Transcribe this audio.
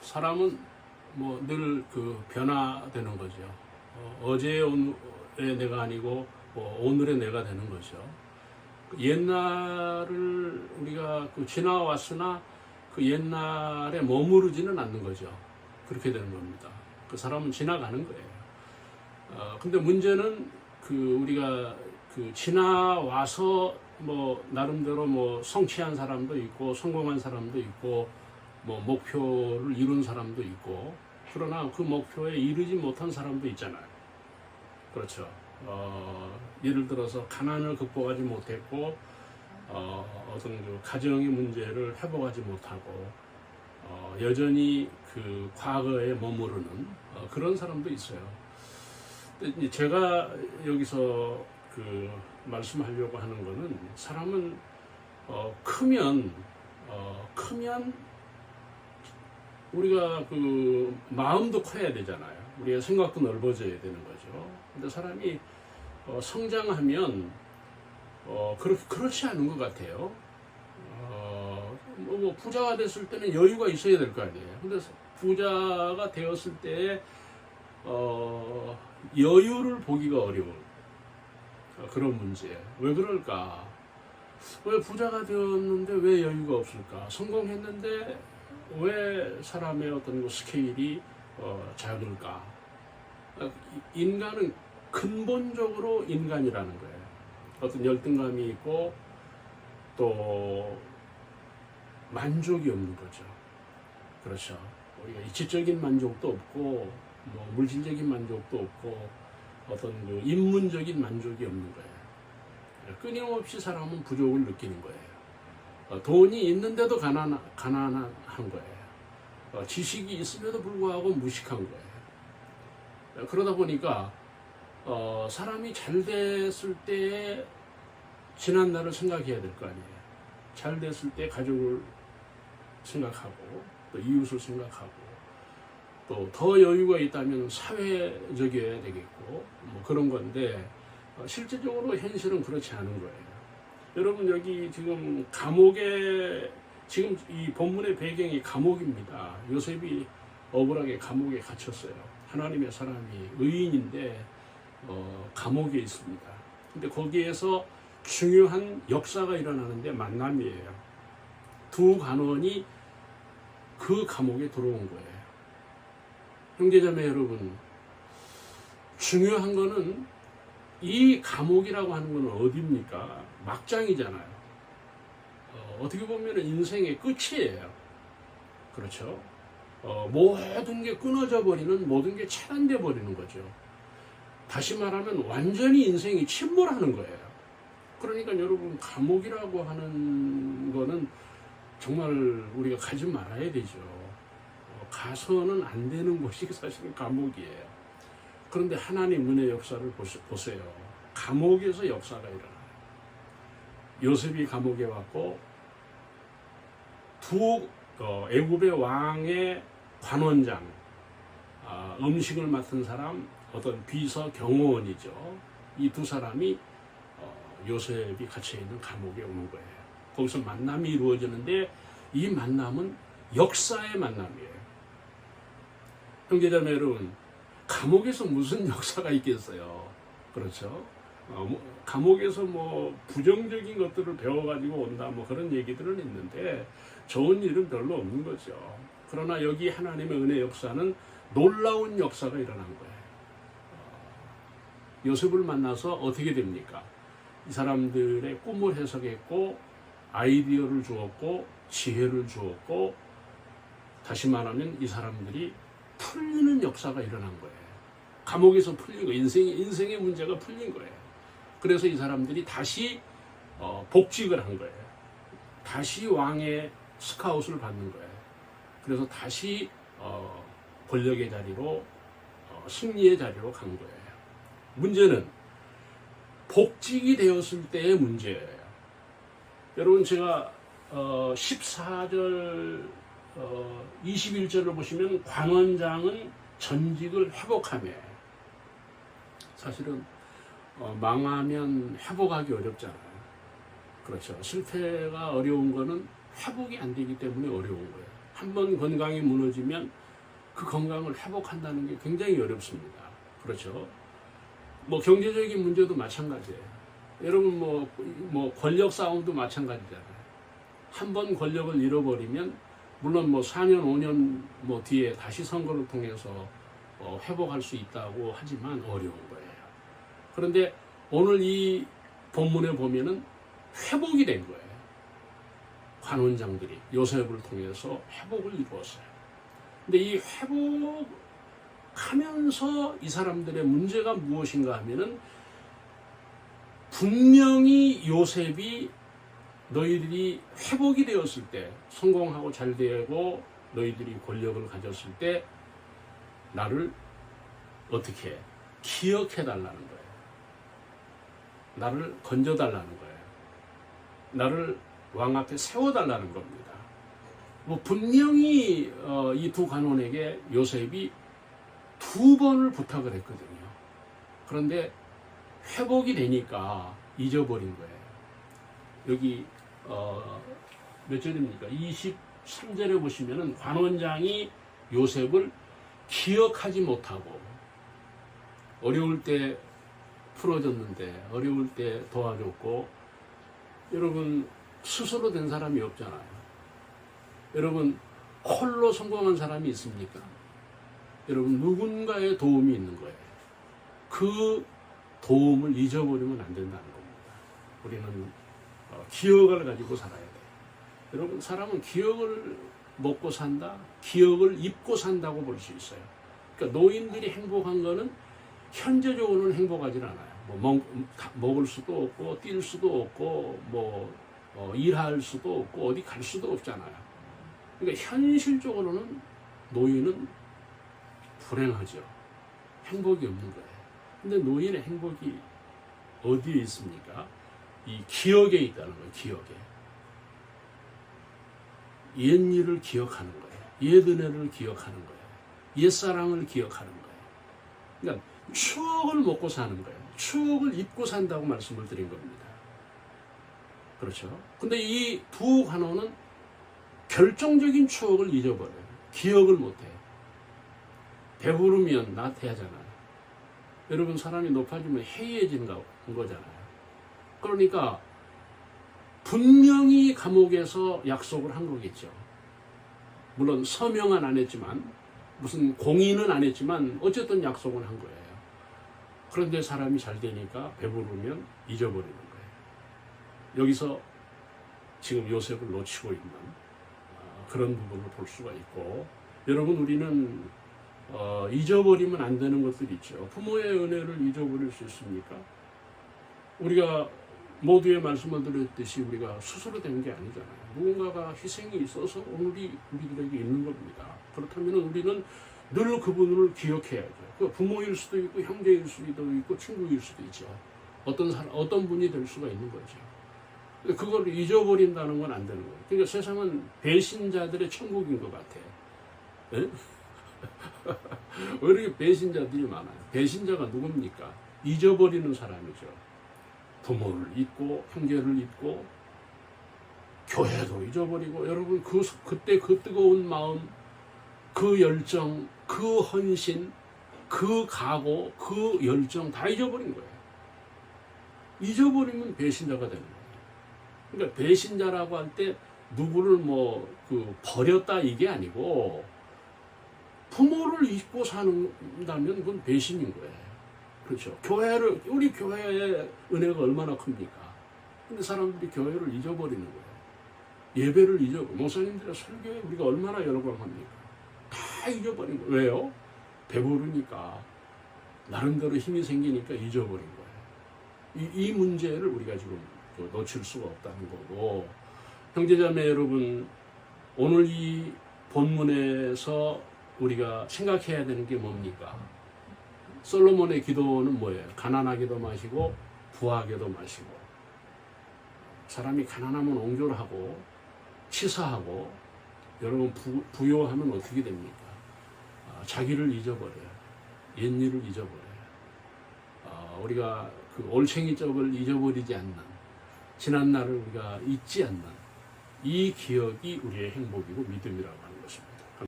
사람은 뭐 늘 그 변화되는 거죠. 어제의 오늘의 내가 아니고 오늘의 내가 되는 거죠. 옛날을 우리가 그 지나왔으나 그 옛날에 머무르지는 않는 거죠. 그렇게 되는 겁니다. 그 사람은 지나가는 거예요. 근데 문제는 그 우리가 그 지나와서 뭐 나름대로 뭐 성취한 사람도 있고 성공한 사람도 있고 뭐 목표를 이룬 사람도 있고, 그러나 그 목표에 이르지 못한 사람도 있잖아요. 그렇죠. 예를 들어서 가난을 극복하지 못했고 어떤 그 가정의 문제를 회복하지 못하고 여전히 그 과거에 머무르는 그런 사람도 있어요. 근데 제가 여기서 그 말씀하려고 하는 거는, 사람은 크면 우리가 그 마음도 커야 되잖아요. 우리의 생각도 넓어져야 되는 거죠. 근데 사람이 성장하면 그렇지 않은 것 같아요. 뭐 부자가 됐을 때는 여유가 있어야 될 거 아니에요. 근데 부자가 되었을 때 여유를 보기가 어려운 그런 문제. 왜 그럴까? 왜 부자가 되었는데 왜 여유가 없을까? 성공했는데 왜 사람의 어떤 그 스케일이 작을까? 인간은 근본적으로 인간이라는 거예요. 어떤 열등감이 있고 또 만족이 없는 거죠. 그렇죠. 우리가 이치적인 만족도 없고 뭐 물질적인 만족도 없고 어떤 그 인문적인 만족이 없는 거예요. 끊임없이 사람은 부족을 느끼는 거예요. 돈이 있는데도 가난한 거예요. 지식이 있음에도 불구하고 무식한 거예요. 그러다 보니까 사람이 잘 됐을 때에 지난 날을 생각해야 될 거 아니에요. 잘 됐을 때 가족을 생각하고 또 이웃을 생각하고 또 더 여유가 있다면 사회적이어야 되겠고 뭐 그런 건데, 실제적으로 현실은 그렇지 않은 거예요. 여러분, 여기 지금 지금 이 본문의 배경이 감옥입니다. 요셉이 억울하게 감옥에 갇혔어요. 하나님의 사람이 의인인데 감옥에 있습니다. 근데 거기에서 중요한 역사가 일어나는데 만남이에요. 두 간원이 그 감옥에 들어온 거예요. 형제자매 여러분, 중요한 거는 이 감옥이라고 하는 건 어디입니까? 막장이잖아요. 어떻게 보면 인생의 끝이에요. 그렇죠? 모든 게 끊어져 버리는, 모든 게 차단돼 버리는 거죠. 다시 말하면 완전히 인생이 침몰하는 거예요. 그러니까 여러분, 감옥이라고 하는 거는 정말 우리가 가지 말아야 되죠. 가서는 안 되는 곳이 사실은 감옥이에요. 그런데 하나님 은혜 역사를 보세요. 감옥에서 역사가 일어나요. 요셉이 감옥에 왔고 두 애굽의 왕의 관원장, 음식을 맡은 사람, 어떤 비서 경호원이죠. 이 두 사람이 요셉이 갇혀있는 감옥에 오는 거예요. 거기서 만남이 이루어지는데 이 만남은 역사의 만남이에요. 형제자매 여러분, 감옥에서 무슨 역사가 있겠어요? 그렇죠? 감옥에서 뭐 부정적인 것들을 배워가지고 온다, 뭐 그런 얘기들은 있는데 좋은 일은 별로 없는 거죠. 그러나 여기 하나님의 은혜 역사는 놀라운 역사가 일어난 거예요. 요셉을 만나서 어떻게 됩니까? 이 사람들의 꿈을 해석했고 아이디어를 주었고 지혜를 주었고, 다시 말하면 이 사람들이 풀리는 역사가 일어난 거예요. 감옥에서 풀린 거예요. 인생의 문제가 풀린 거예요. 그래서 이 사람들이 다시 복직을 한 거예요. 다시 왕의 스카웃을 받는 거예요. 그래서 다시 권력의 자리로, 승리의 자리로 간 거예요. 문제는 복직이 되었을 때의 문제예요. 여러분, 제가 14절 21절을 보시면 관원장은 전직을 회복하며, 사실은 망하면 회복하기 어렵잖아요. 그렇죠. 실패가 어려운 거는 회복이 안 되기 때문에 어려운 거예요. 한 번 건강이 무너지면 그 건강을 회복한다는 게 굉장히 어렵습니다. 그렇죠? 뭐 경제적인 문제도 마찬가지예요. 여러분 뭐 권력 싸움도 마찬가지잖아요. 한 번 권력을 잃어버리면 물론 뭐 4년 5년 뭐 뒤에 다시 선거를 통해서 회복할 수 있다고 하지만 어려운 거예요. 그런데 오늘 이 본문에 보면은 회복이 된 거예요. 관원장들이 요셉을 통해서 회복을 이루었어요. 근데 이 회복하면서 이 사람들의 문제가 무엇인가 하면은 분명히 요셉이 너희들이 회복이 되었을 때, 성공하고 잘 되고 너희들이 권력을 가졌을 때 나를 어떻게 해? 기억해 달라는 거예요. 나를 건져 달라는 거예요. 나를 왕 앞에 세워 달라는 겁니다. 뭐 분명히 이 두 관원에게 요셉이 2번을 부탁을 했거든요. 그런데 회복이 되니까 잊어버린 거예요. 여기 몇 절입니까? 23절에 보시면은 관원장이 요셉을 기억하지 못하고 어려울 때 풀어줬는데 어려울 때 도와줬고, 여러분 스스로 된 사람이 없잖아요. 여러분 홀로 성공한 사람이 있습니까? 여러분 누군가의 도움이 있는 거예요. 그 도움을 잊어버리면 안 된다는 겁니다. 우리는 기억을 가지고 살아야 돼요. 여러분 사람은 기억을 먹고 산다, 기억을 입고 산다고 볼 수 있어요. 그러니까 노인들이 행복한 거는 현재적으로는 행복하지 않아요. 뭐 먹을 수도 없고 뛸 수도 없고 뭐 일할 수도 없고 어디 갈 수도 없잖아요. 그러니까 현실적으로는 노인은 불행하죠. 행복이 없는 거예요. 근데 노인의 행복이 어디에 있습니까? 이 기억에 있다는 거예요. 기억에. 옛 일을 기억하는 거예요. 옛 은혜를 기억하는 거예요. 옛 사랑을 기억하는 거예요. 그러니까 추억을 먹고 사는 거예요. 추억을 입고 산다고 말씀을 드린 겁니다. 그렇죠? 근데 이 두 관원은 결정적인 추억을 잊어버려요. 기억을 못해요. 배부르면 나태하잖아요. 여러분 사람이 높아지면 해이해지는 거잖아요. 그러니까 분명히 감옥에서 약속을 한 거겠죠. 물론 서명은 안 했지만, 무슨 공인은 안 했지만 어쨌든 약속은 한 거예요. 그런데 사람이 잘 되니까 배부르면 잊어버리는 거예요. 여기서 지금 요셉을 놓치고 있는 그런 부분을 볼 수가 있고, 여러분 우리는 잊어버리면 안 되는 것들이 있죠. 부모의 은혜를 잊어버릴 수 있습니까? 우리가 모두의 말씀을 드렸듯이 우리가 스스로 된 게 아니잖아요. 누군가가 희생이 있어서 오늘이 우리들에게 있는 겁니다. 그렇다면 우리는 늘 그분을 기억해야죠. 그 부모일 수도 있고 형제일 수도 있고 친구일 수도 있죠. 어떤 분이 될 수가 있는 거죠. 그걸 잊어버린다는 건 안 되는 거예요. 그러니까 세상은 배신자들의 천국인 것 같아요. 네? 왜 이렇게 배신자들이 많아요? 배신자가 누굽니까? 잊어버리는 사람이죠. 부모를 잊고 형제를 잊고 교회도 잊어버리고, 여러분 그때 그 뜨거운 마음, 그 열정, 그 헌신, 그 각오, 그 열정 다 잊어버린 거예요. 잊어버리면 배신자가 되는 거예요. 그러니까 배신자라고 할 때 누구를 버렸다 이게 아니고, 부모를 잊고 산다면 그건 배신인 거예요. 그렇죠. 우리 교회의 은혜가 얼마나 큽니까? 근데 사람들이 교회를 잊어버리는 거예요. 예배를 목사님들의 설교에 우리가 얼마나 열광합니까? 다 잊어버린 거예요. 왜요? 배부르니까, 나름대로 힘이 생기니까 잊어버린 거예요. 이 문제를 우리가 지금 놓칠 수가 없다는 거고, 형제자매 여러분, 오늘 이 본문에서 우리가 생각해야 되는 게 뭡니까? 솔로몬의 기도는 뭐예요? 가난하게도 마시고 부하게도 마시고. 사람이 가난하면 옹졸하고 치사하고, 여러분 부요하면 어떻게 됩니까? 자기를 잊어버려요. 옛일을 잊어버려요. 우리가 그 올챙이 적을 잊어버리지 않는, 지난 날을 우리가 잊지 않는 이 기억이 우리의 행복이고 믿음이라고